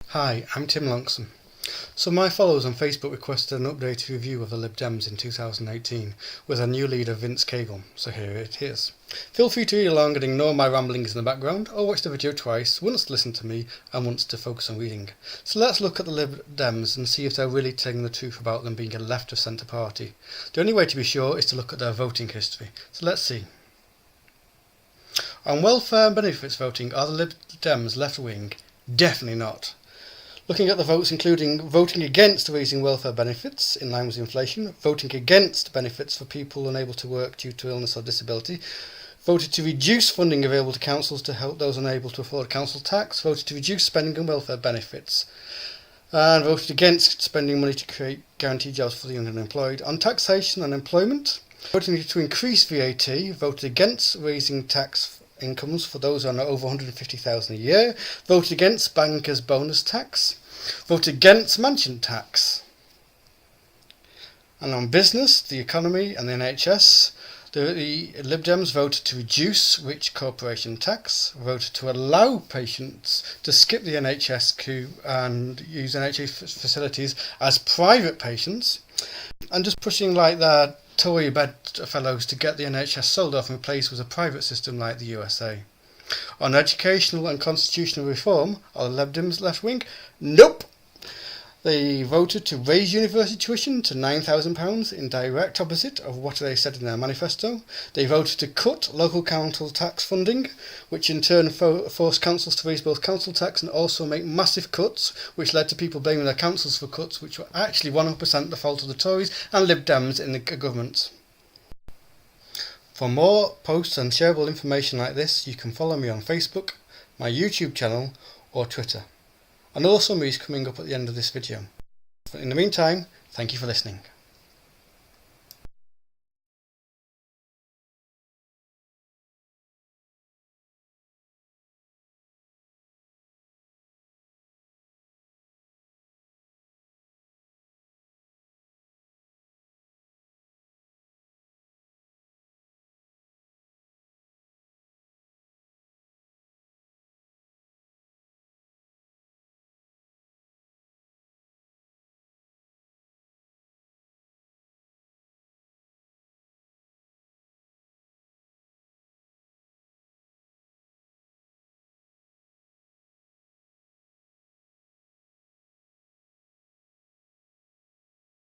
Hi, I'm Tim Longson. So my followers on Facebook requested an updated review of the Lib Dems in 2018 with our new leader Vince Cagle, so here it is. Feel free to read along and ignore my ramblings in the background, or watch the video twice, once to listen to me and once to focus on reading. So let's look at the Lib Dems and see if they're really telling the truth about them being a left of centre party. The only way to be sure is to look at their voting history, so let's see. On welfare and benefits voting, are the Lib Dems left-wing? Definitely not. Looking at the votes, including voting against raising welfare benefits in line with inflation, voting against benefits for people unable to work due to illness or disability, voted to reduce funding available to councils to help those unable to afford council tax, voted to reduce spending on welfare benefits, and voted against spending money to create guaranteed jobs for the young and unemployed. On taxation and employment, voting to increase VAT, voted against raising tax incomes for those who are over 150,000 a year, voted against bankers' bonus tax, voted against mansion tax. And on business, the economy and the NHS, the Lib Dems voted to reduce rich corporation tax, voted to allow patients to skip the NHS queue and use NHS facilities as private patients, and just pushing like their Tory bedfellows to get the NHS sold off and replaced with a private system like the USA. On educational and constitutional reform, are the Lib Dems left-wing? Nope! They voted to raise university tuition to £9,000 in direct opposite of what they said in their manifesto. They voted to cut local council tax funding, which in turn forced councils to raise both council tax and also make massive cuts, which led to people blaming their councils for cuts which were actually 100% the fault of the Tories and Lib Dems in the government. For more posts and shareable information like this, you can follow me on Facebook, my YouTube channel or Twitter. Another summary is coming up at the end of this video. In the meantime, thank you for listening.